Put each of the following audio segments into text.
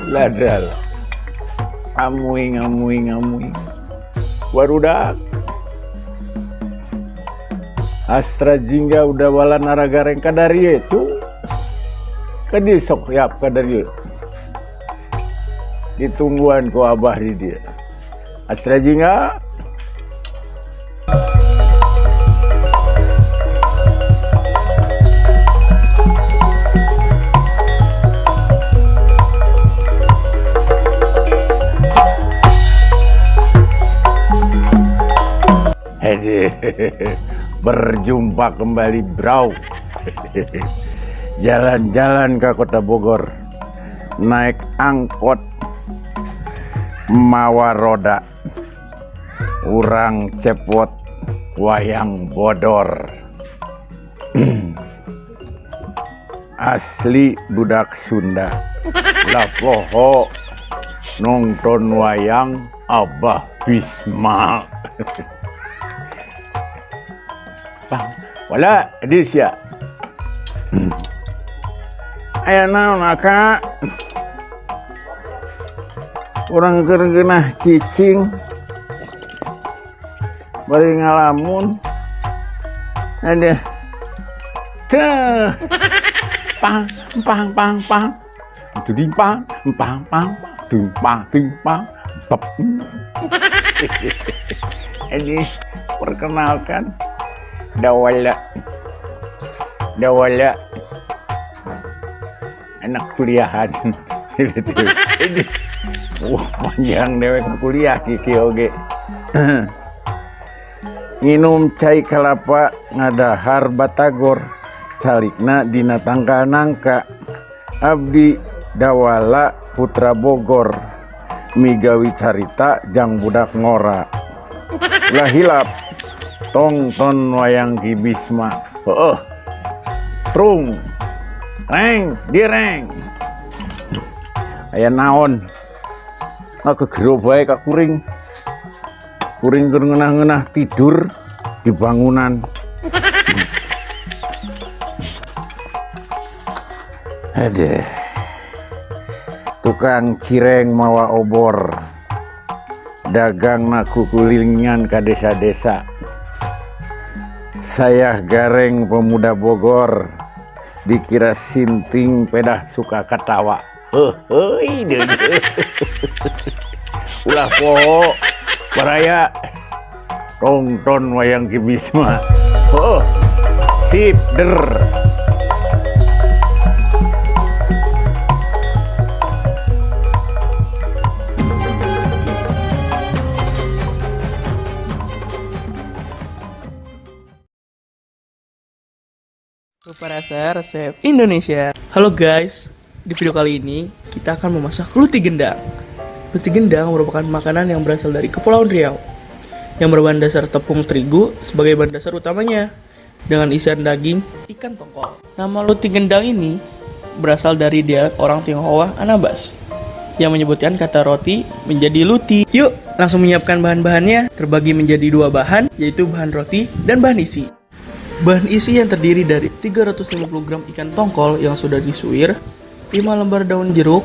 Ladal. Ngamuing. Warudak. Astra jingga udah wala naragareng kadari itu. Kadi sok yap kadari. Ditungguan ko abah di dia. Astra jingga. Berjumpa kembali bro. Jalan-jalan ke kota Bogor, naik angkot mawa roda, urang cepot wayang bodor. Asli budak Sunda. Lah poho nonton wayang Abah Wisma. Wala edisya. Aya naon Kak? Urang keur geunah cicing bari ngalamun Ada. Tuh. Pang, pang, pang, pang. Itu di pang, pang, pang, pang. Pop. Ini perkenalkan Dawala anak kuliahan. Ini panjang dewek kuliah kiki oge. Minum cai kelapa ngadahar batagor calikna dina tangka nangka. Abdi Dawala putra Bogor migawi carita jang budak ngora ulah hilap tongton wayang Kibisma. Trung reng direng aya naon ngegero bae ka kuring keur ngeunah-ngeunah tidur di bangunan. Aduh, tukang cireng mawa obor dagang naku kulingan ka desa-desa. Saya Gareng pemuda Bogor dikira sinting pedah suka katawa. Ulah poho baraya tonton wayang Kibisma. Sip der. Rasa resep Indonesia. Halo guys, di video kali ini kita akan memasak luti gendang. Luti gendang merupakan makanan yang berasal dari Kepulauan Riau yang berbahan dasar tepung terigu sebagai bahan dasar utamanya dengan isian daging ikan tongkol. Nama luti gendang ini berasal dari dialek orang Tionghoa Anambas yang menyebutkan kata roti menjadi luti. Yuk, langsung menyiapkan bahan-bahannya. Terbagi menjadi dua bahan, yaitu bahan roti dan bahan isi. Bahan isi yang terdiri dari 350 gram ikan tongkol yang sudah disuir, 5 lembar daun jeruk,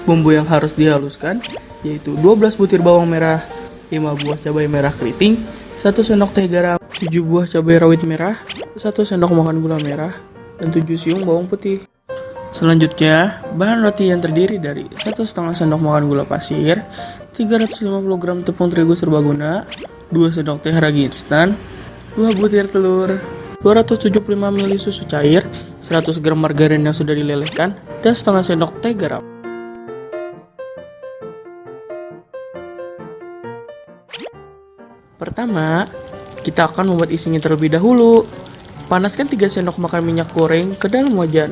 bumbu yang harus dihaluskan, yaitu 12 butir bawang merah, 5 buah cabai merah keriting, 1 sendok teh garam, 7 buah cabai rawit merah, 1 sendok makan gula merah, dan 7 siung bawang putih. Selanjutnya, bahan roti yang terdiri dari 1,5 sendok makan gula pasir, 350 gram tepung terigu serbaguna, 2 sendok teh ragi instan, 2 butir telur, 275 ml susu cair, 100 gram margarin yang sudah dilelehkan, dan setengah sendok teh garam. Pertama, kita akan membuat isinya terlebih dahulu. Panaskan 3 sendok makan minyak goreng ke dalam wajan.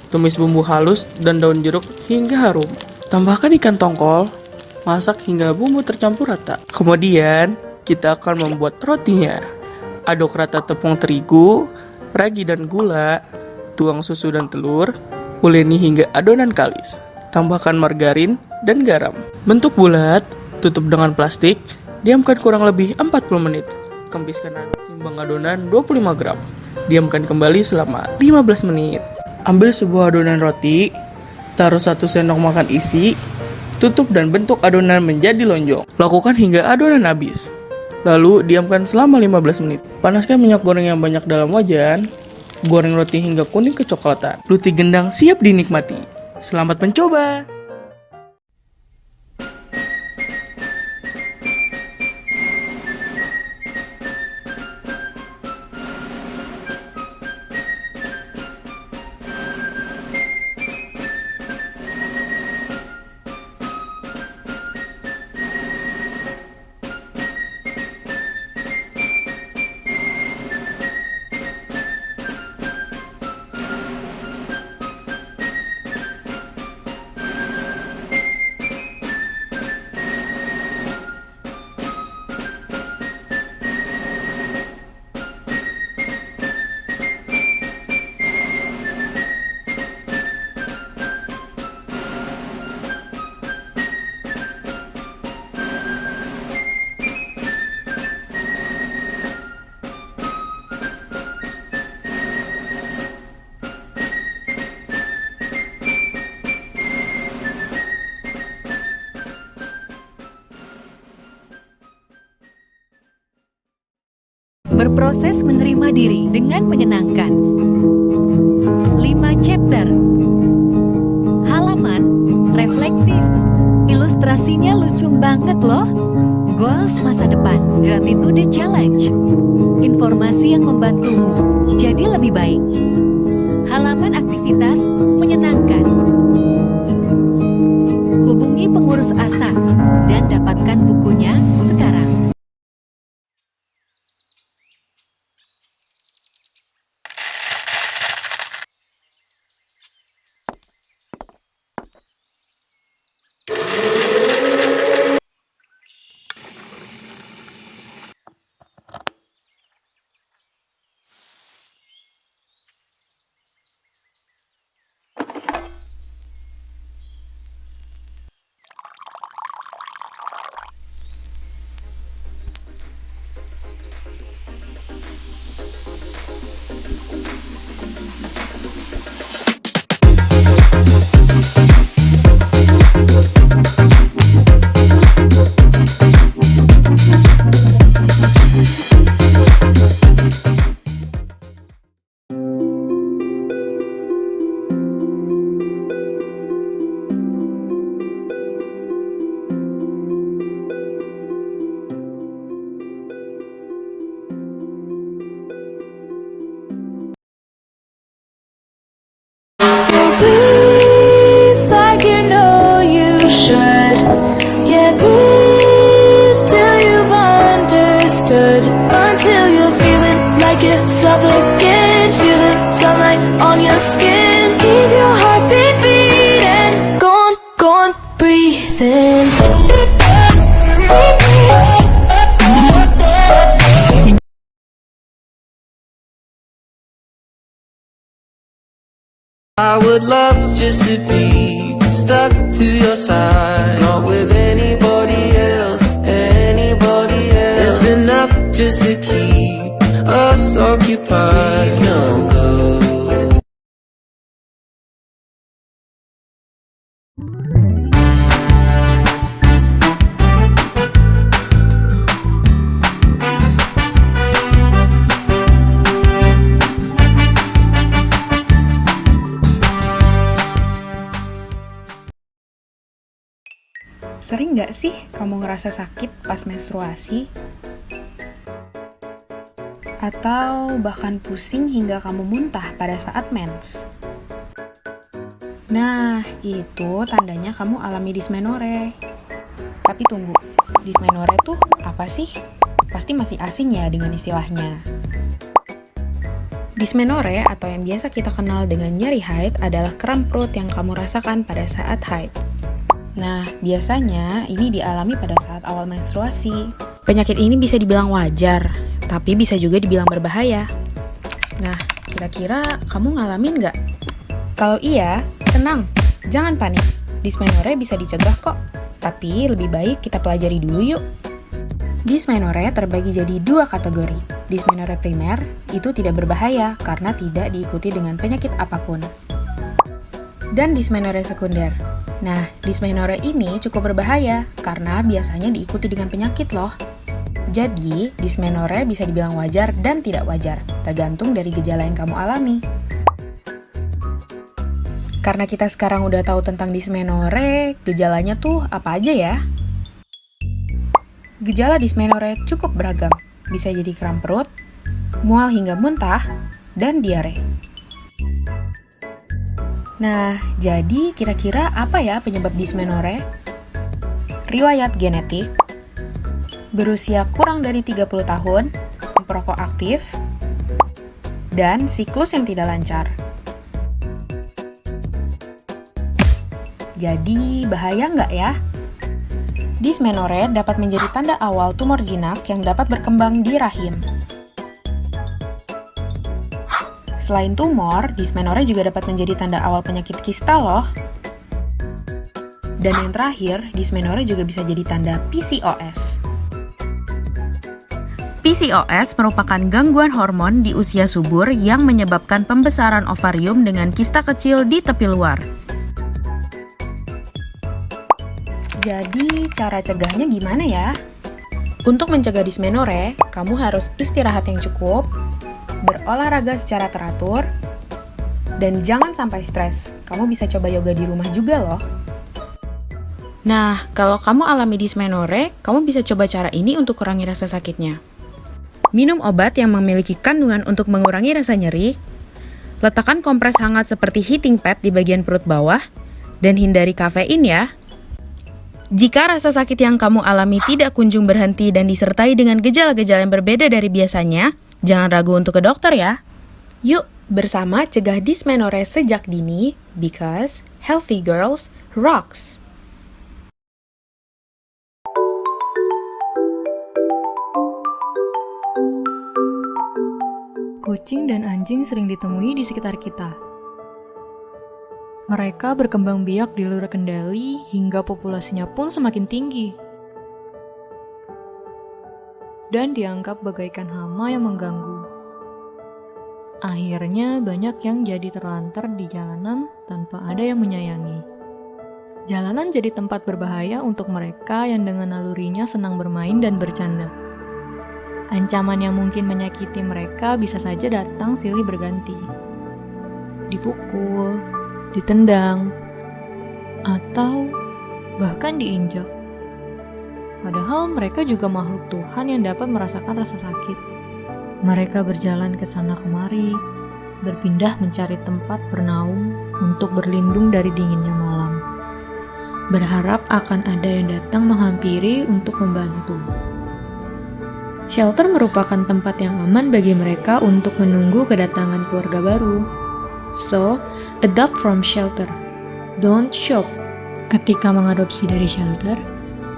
Tumis bumbu halus dan daun jeruk hingga harum. Tambahkan ikan tongkol, masak hingga bumbu tercampur rata. Kemudian, kita akan membuat rotinya. Aduk rata tepung terigu, ragi dan gula, tuang susu dan telur, uleni hingga adonan kalis. Tambahkan margarin dan garam. Bentuk bulat, tutup dengan plastik, diamkan kurang lebih 40 menit. Kempiskan timbang adonan 25 gram. Diamkan kembali selama 15 menit. Ambil sebuah adonan roti, taruh 1 sendok makan isi, tutup dan bentuk adonan menjadi lonjong. Lakukan hingga adonan habis. Lalu diamkan selama 15 menit. Panaskan minyak goreng yang banyak dalam wajan. Goreng roti hingga kuning kecoklatan. Luti gendang siap dinikmati. Selamat mencoba. Berproses menerima diri dengan menyenangkan. 5 chapter. Halaman reflektif. Ilustrasinya lucu banget loh. Goals masa depan, Gratitude Challenge. Informasi yang membantumu jadi lebih baik. Halaman aktivitas menyenangkan. Hubungi pengurus ASA dan dapatkan bukunya sekarang. Breathe like you know you should. Yeah, breathe till you've understood. Until you're feeling like you're suffocating. Feeling sunlight on your skin. Keep your heartbeat beating. Go on, breathe in. I would love just to be stuck to your side, not with anybody else, anybody else. There's enough just to keep us occupied. Please don't go. Sering nggak sih kamu ngerasa sakit pas menstruasi? Atau bahkan pusing hingga kamu muntah pada saat mens? Nah, itu tandanya kamu alami dysmenorrhea. Tapi tunggu, dysmenorrhea tuh apa sih? Pasti masih asing ya dengan istilahnya. Dysmenorrhea atau yang biasa kita kenal dengan nyeri haid adalah kram perut yang kamu rasakan pada saat haid. Nah, biasanya ini dialami pada saat awal menstruasi. Penyakit ini bisa dibilang wajar, tapi bisa juga dibilang berbahaya. Nah, kira-kira kamu ngalamin nggak? Kalau iya, tenang, jangan panik. Dysmenorrhea bisa dicegah kok, tapi lebih baik kita pelajari dulu yuk. Dysmenorrhea terbagi jadi 2 kategori. Dysmenorrhea primer itu tidak berbahaya karena tidak diikuti dengan penyakit apapun. Dan dysmenorrhea sekunder. Nah, dysmenorrhea ini cukup berbahaya karena biasanya diikuti dengan penyakit loh. Jadi, dysmenorrhea bisa dibilang wajar dan tidak wajar, tergantung dari gejala yang kamu alami. Karena kita sekarang udah tahu tentang dysmenorrhea, gejalanya tuh apa aja ya? Gejala dysmenorrhea cukup beragam, bisa jadi kram perut, mual hingga muntah, dan diare. Nah, jadi kira-kira apa ya penyebab dysmenorrhea? Riwayat genetik, berusia kurang dari 30 tahun, perokok aktif, dan siklus yang tidak lancar. Jadi, bahaya nggak ya? Dysmenorrhea dapat menjadi tanda awal tumor jinak yang dapat berkembang di rahim. Selain tumor, dysmenorrhea juga dapat menjadi tanda awal penyakit kista loh. Dan yang terakhir, dysmenorrhea juga bisa jadi tanda PCOS. PCOS merupakan gangguan hormon di usia subur yang menyebabkan pembesaran ovarium dengan kista kecil di tepi luar. Jadi, cara cegahnya gimana ya? Untuk mencegah dysmenorrhea, kamu harus istirahat yang cukup, berolahraga secara teratur, dan jangan sampai stres. Kamu bisa coba yoga di rumah juga loh. Nah, kalau kamu alami dysmenorrhea, kamu bisa coba cara ini untuk kurangi rasa sakitnya. Minum obat yang memiliki kandungan untuk mengurangi rasa nyeri, letakkan kompres hangat seperti heating pad di bagian perut bawah, dan hindari kafein ya. Jika rasa sakit yang kamu alami tidak kunjung berhenti dan disertai dengan gejala-gejala yang berbeda dari biasanya, jangan ragu untuk ke dokter ya. Yuk, bersama cegah dysmenorrhea sejak dini, because healthy girls rocks. Kucing dan anjing sering ditemui di sekitar kita. Mereka berkembang biak di luar kendali hingga populasinya pun semakin tinggi. Dan dianggap bagaikan hama yang mengganggu. Akhirnya banyak yang jadi terlantar di jalanan tanpa ada yang menyayangi. Jalanan jadi tempat berbahaya untuk mereka yang dengan nalurinya senang bermain dan bercanda. Ancaman yang mungkin menyakiti mereka bisa saja datang silih berganti. Dipukul, ditendang, atau bahkan diinjak. Padahal mereka juga makhluk Tuhan yang dapat merasakan rasa sakit. Mereka berjalan ke sana kemari, berpindah mencari tempat bernaung untuk berlindung dari dinginnya malam. Berharap akan ada yang datang menghampiri untuk membantu. Shelter merupakan tempat yang aman bagi mereka untuk menunggu kedatangan keluarga baru. So, adopt from shelter. Don't shop. Ketika mengadopsi dari shelter,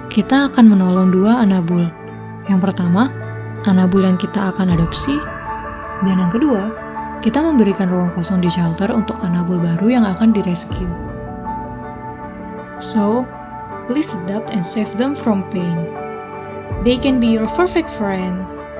kita akan menolong dua anabul. Yang pertama, anabul yang kita akan adopsi. Dan yang kedua, kita memberikan ruang kosong di shelter untuk anabul baru yang akan direscue. So, please adopt and save them from pain. They can be your perfect friends.